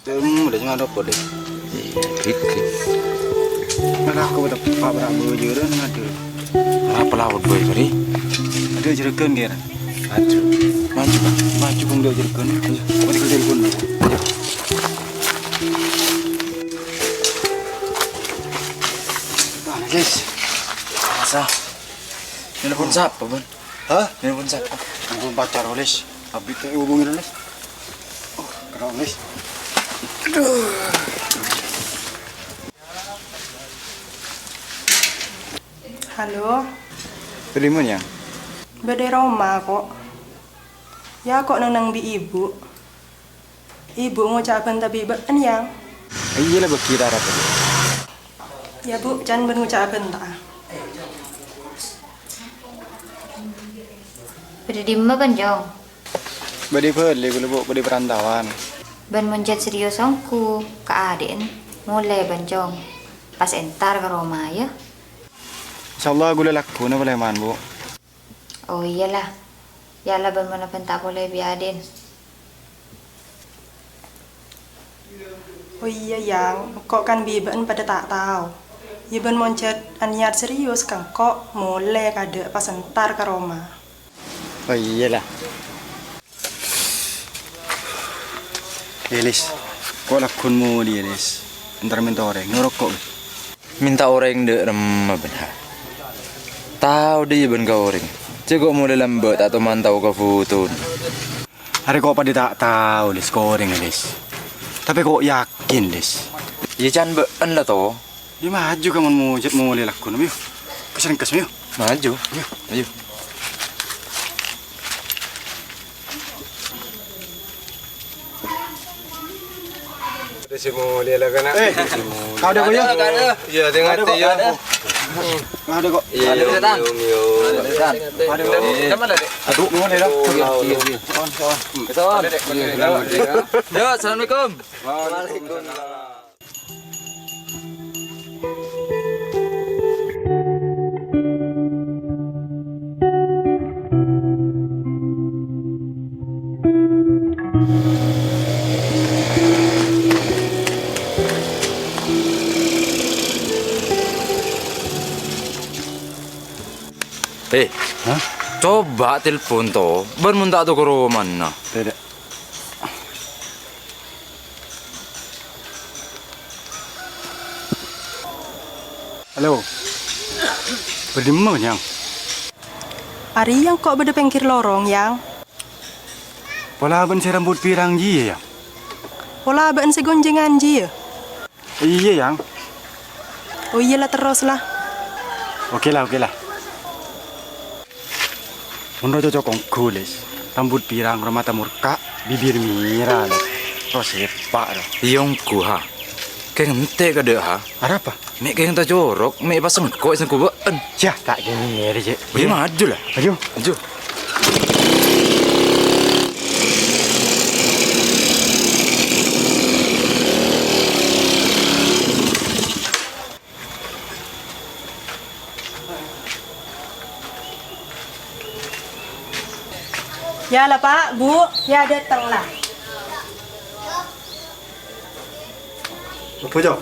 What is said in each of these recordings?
Udah cuma ada deh. Hit. Malah aku udah pak berabu juran ada. Apa laut boy kari? Ada jerakan kira. Maju. Maju bang, maju bang dia jerakan. Ayo, mau dikerjain pun. Ayo. Mana guys? Asa. Nelpon siapa bun? Hah? Nelpon siapa? Aku pacar oles. Habis itu hubungin oles. Oh, kena oles. Halo, Tadi mana ya? beda Roma kok. Ya kok nang bi ibu. Ibu ngucapin tapi ben yang. Iya lah berkira apa? Ya bu, jangan ngucapin tak. Berde di mana banjong? Badi perli kalau badi perantauan. Ban menjat serius ongku ke adin mulai banjong. Pas entar ke Roma ya. Insyaallah gue laku na boleh man bu. Oh iyalah. Yalah ban mana tak boleh biadin. Oh iya yang, kok kan bi ben pada tak tahu. Ya ben moncat niat serius kan kok mulai kada pas entar ke Roma. Oh iyalah. Elis, kok lakunmu dia Elis? Ntar minta orang, ngerokok. Minta orang dek remah benar. Tahu dia ben kau orang. Cekok mulai lambat atau mantau ke foto. Hari kok pada tak tahu Elis, koreng Elis. Tapi kok yakin Elis? Ya can ben lah toh. Dia maju kamu mau mulai lakun, yuk. Kesan yuk. Maju. Ayo. Si mulia lah kan? Kau ada kok ya? Iya, tengok tu ya. Nggak ada kok. Iya, setan. Ada kok. Kamu ada dek? Aduh, mulai dah. Keson. Yo, assalamualaikum. Hah? Coba telepon toh. Ben mun tak tahu ke rumah mana. Tidak. Halo. Berdemam yang. Ari yang kok beda pengkir lorong yang. Pola ben si rambut pirang ji ya. Pola ben segonjengan ji ya. Iya yang. Oh iyalah terus lah. Oke lah. Menurut cocok kulis, rambut pirang, mata murka, bibir merah, terus sepak dah. Yongku ha. Kayak ngente ke dek ha. Ada apa? Mek kayak tak jorok, mek pas engkau sen ku ben. Cah, tak gini ya, Cik. Boleh maju lah. Maju. Ya lah Pak, Bu, ya datang lah. Pojok.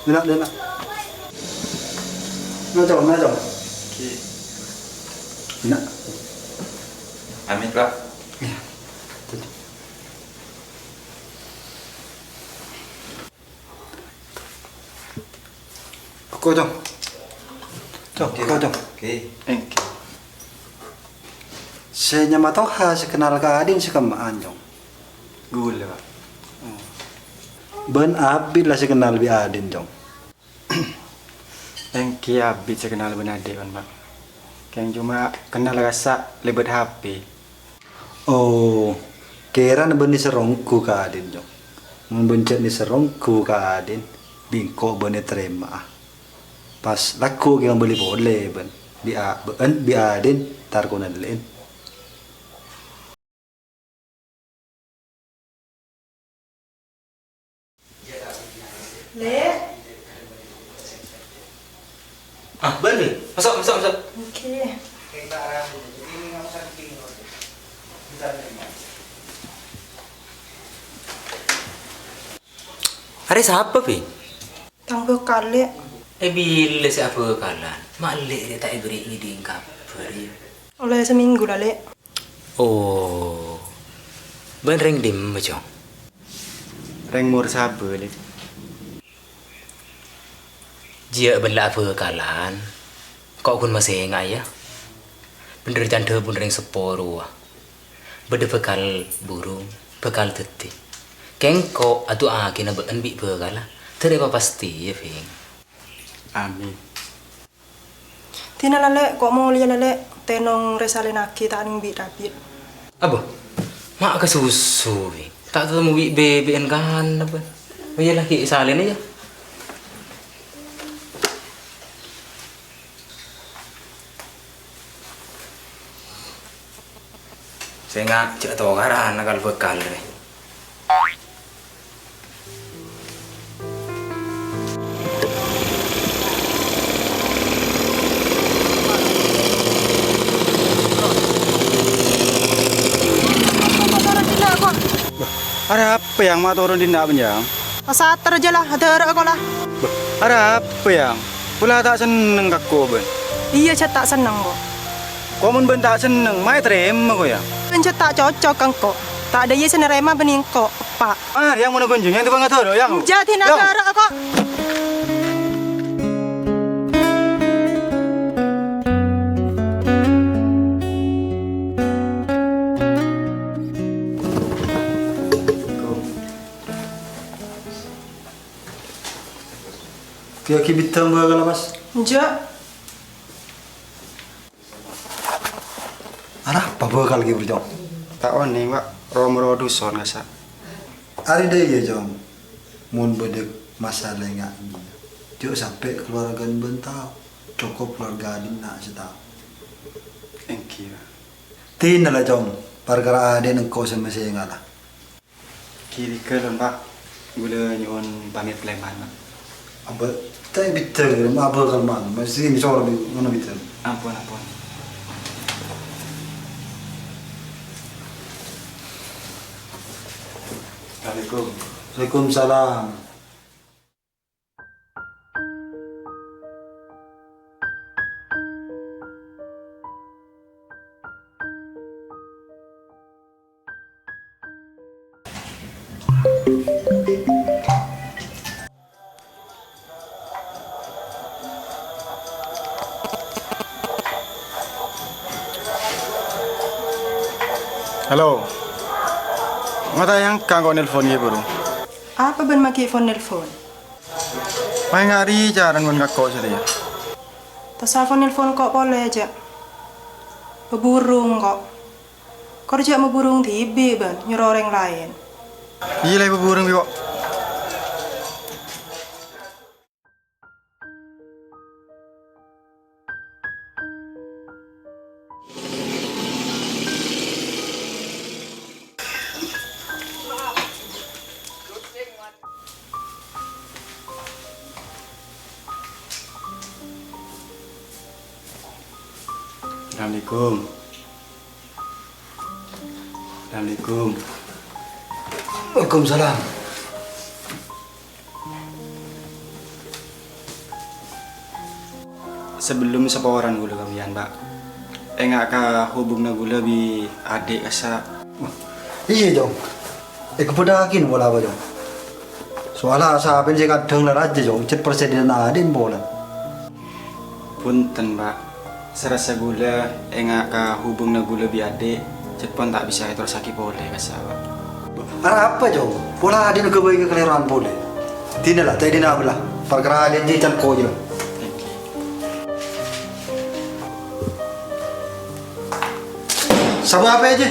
Nak. Nak. Nak. Amin pak. Pojok. Oke. Saya nyama tahu sekenal kadin sekamaan jong. Gula, Pak. Ben abil lah sekenal bi adin jong. Yang kiabit saya kenal benar dek kan, Pak. Yang cuma kenal rasa lebet HP. Oh, kira ben ni serongku kadin jong. Mun bencet ni serongku kadin, bingko ben terima. Pas laku yang beli boleh ben. Bi adin tar ko nalin. Le, Bener. Masuk. oke. Hari siapa, Pi? Tang bekal le. Bila siapa kalan? Malik dia tak beri ngiding kabar ya. Oleh seminggu lah le. Oh. Benreng dim macam. Reng mur sabar le. Jia bela apa kalan? Kau kun masih ingat ya? Bener janda pun reng seporo. Beda bekal burung, bekal teti. Kengko atu kena berenbi bekal lah. Terima pasti ya, Fing. Amin. Tina lale kok mau lihat lale tenong resalen aki tak ning bi rapit. Apa? Mak ke susu, Fing. Tak tahu mau BBN kan apa? Bayalah ki salin aja. Saya nggak cek tahu karan nakal bekal deh. Ada apa yang mak turun di nak penjang? Sater aja lah, ada kok lah. Ada apa yang? Pula tak seneng kakko ben. Iya cet tak seneng kok. Kau mun ben tak seneng, mai terima kau ya. Cet tak cocok kan kok. Tak ada iya senerema bening kok, Pak. Ah, yang mana kunjung yang tu bang atur yang. Jadi nak ada kok. Kaya kibitang ba ka Mas? Ja. Arah, apa bakal lagi berjong? Tak on nih, Pak. Romro duson ngasa. Hari dah ya jong. Mun bedek masalah ngak. Jo sampai keluarga bentau. Cukup keluarga din nak setau. Thank you. Tin lah jong. Perkara ada nengko sama saya ngalah. Kiri kelon, Pak. Gula nyuon pamit Sleman, Pak. Apa? Tak bitter, apa kalman. Masih ni soal mana bitter. Ampun. Assalamualaikum. Waalaikumsalam. Halo. Ngata yang kanggo nelpon ye bro. Apa ben maki phone nelpon? Mai ngari jaran mun kakko saya. Telepon nelpon kok boleh aja. Beburung kok. Kerja mau burung tibi ben nyuruh orang lain. Iya lah burung kok. Assalamualaikum. Assalamualaikum. Waalaikumsalam. Sebelum seporan gula kawian, Pak. Enggak ka hubungna gula bi adik asa. Iya jong. Kepedakin bola apa jong? Soalnya sahabat saya kadang lah aja jong. Cet presiden adin bola. Punten, Pak. Serasa gula enggak ka hubungna gula bi adik. Cet pun tak bisa terus sakit boleh kasa, Pak. Arah apa jong? Bola adin kebaik kekeliruan boleh. Tidak lah, tadi nak belah. Perkara adin je can ko je. Sabu apa aja?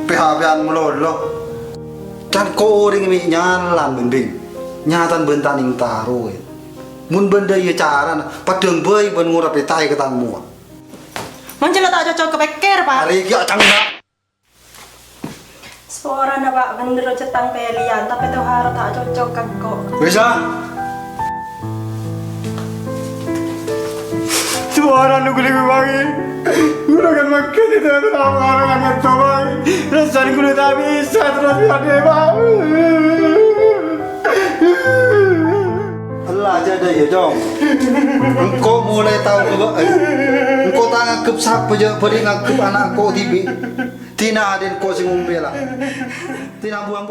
PHP-an mulu. Can ko ring mi nyalan bending. Nyatan bentan ing taruh. Mun benda ye cara padeng bae ben ngurap tai ketangmu. Menjelat tak cocok kepeker, Pak. Hari iki cangna. Suara na Pak bener cetang pelian tapi tuh harus tak cocok kan kok. Bisa? Suara nu gula wangi. Gula kan makan itu orang yang tawang. Rasanya gula tak bisa terus ada, Pak. aja deh ya Jong. Engkau mulai tahu engkau tak ngakep siapa je beri ngakep anak kau tibi. Tina aden kau sing umbela. Tina buang.